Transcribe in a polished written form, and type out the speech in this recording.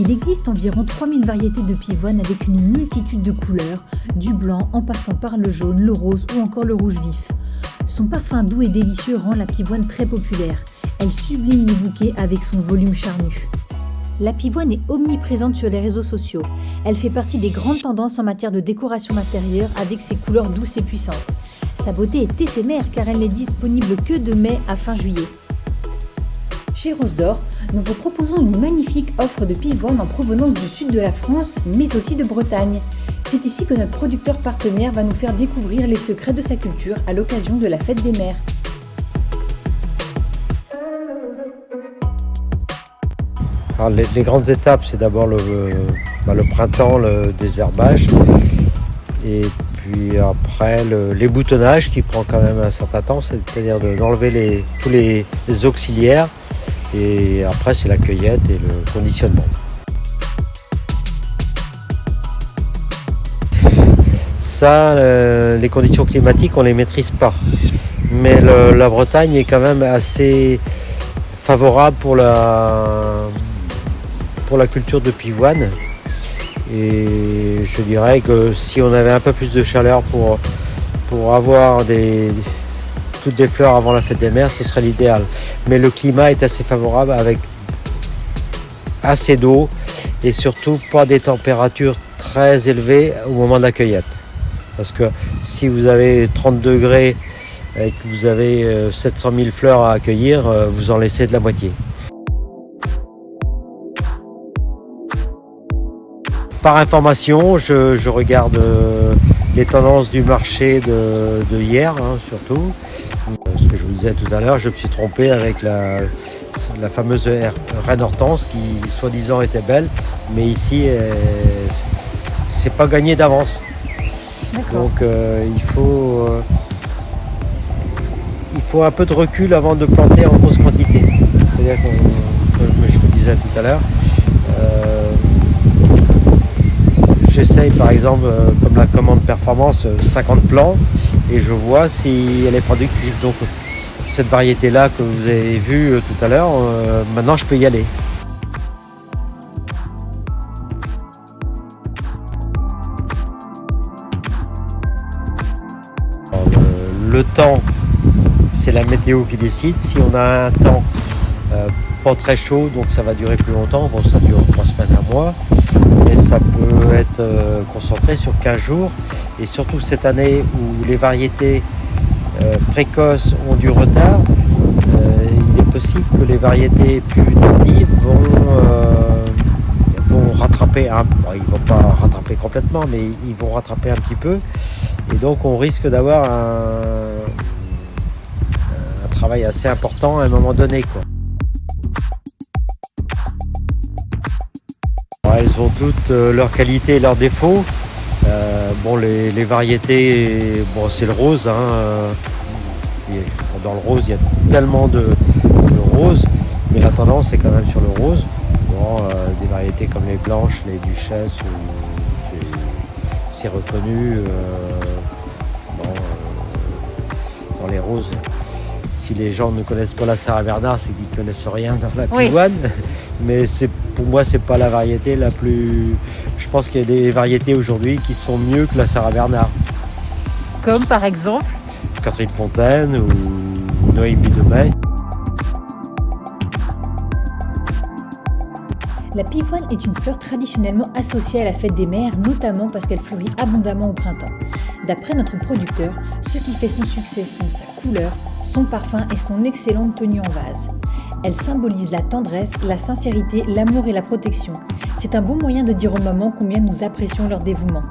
Il existe environ 3000 variétés de pivoine avec une multitude de couleurs, du blanc en passant par le jaune, le rose ou encore le rouge vif. Son parfum doux et délicieux rend la pivoine très populaire. Elle sublime les bouquets avec son volume charnu. La pivoine est omniprésente sur les réseaux sociaux. Elle fait partie des grandes tendances en matière de décoration d'intérieur avec ses couleurs douces et puissantes. Sa beauté est éphémère car elle n'est disponible que de mai à fin juillet. Chez Rose d'Or, nous vous proposons une magnifique offre de pivoine en provenance du sud de la France, mais aussi de Bretagne. C'est ici que notre producteur partenaire va nous faire découvrir les secrets de sa culture à l'occasion de la fête des mères. Alors les grandes étapes, c'est d'abord le printemps, le désherbage, et puis après l'éboutonnage qui prend quand même un certain temps, c'est-à-dire d'enlever tous les auxiliaires, et après c'est la cueillette et le conditionnement. Ça, les conditions climatiques, on les maîtrise pas, mais la Bretagne est quand même assez favorable pour la culture de pivoine, et je dirais que si on avait un peu plus de chaleur pour avoir toutes des fleurs avant la fête des mères, ce serait l'idéal. Mais le climat est assez favorable avec assez d'eau et surtout pas des températures très élevées au moment de la cueillette. Parce que si vous avez 30 degrés et que vous avez 700 000 fleurs à accueillir, vous en laissez de la moitié. Par information, je regarde les tendances du marché de hier, surtout. Ce que je vous disais tout à l'heure, je me suis trompé avec la fameuse reine Hortense qui soi-disant était belle, mais ici c'est pas gagné d'avance. D'accord. Donc il faut un peu de recul avant de planter en grosse quantité. C'est-à-dire comme je vous disais tout à l'heure, j'essaye par exemple, comme la commande performance, 50 plants et je vois si elle est productive. Donc cette variété-là que vous avez vue tout à l'heure, maintenant je peux y aller. Alors, le temps, c'est la météo qui décide. Si on a un temps pas très chaud, donc ça va durer plus longtemps, bon, ça dure 3 semaines, un mois, mais ça peut être concentré sur 15 jours. Et surtout cette année où les variétés précoces ont du retard, il est possible que les variétés plus tardives vont rattraper, bon, ils ne vont pas rattraper complètement, mais ils vont rattraper un petit peu. Et donc on risque d'avoir un travail assez important à un moment donné, quoi. Alors, elles ont toutes leurs qualités et leurs défauts. Bon, les variétés, bon, c'est le rose. Dans le rose, il y a tellement de roses, mais la tendance est quand même sur le rose. Bon, des variétés comme les blanches, les duchesses, c'est reconnu. Dans les roses, si les gens ne connaissent pas la Sarah Bernard, c'est qu'ils ne connaissent rien dans la pivoine. Oui. Mais pour moi, c'est pas la variété la plus. Je pense qu'il y a des variétés aujourd'hui qui sont mieux que la Sarah Bernard. Comme par exemple Catherine Fontaine ou Noémie de May. La pivoine est une fleur traditionnellement associée à la fête des mères, notamment parce qu'elle fleurit abondamment au printemps. D'après notre producteur, ce qui fait son succès sont sa couleur, son parfum et son excellente tenue en vase. Elle symbolise la tendresse, la sincérité, l'amour et la protection. C'est un bon moyen de dire aux mamans combien nous apprécions leur dévouement.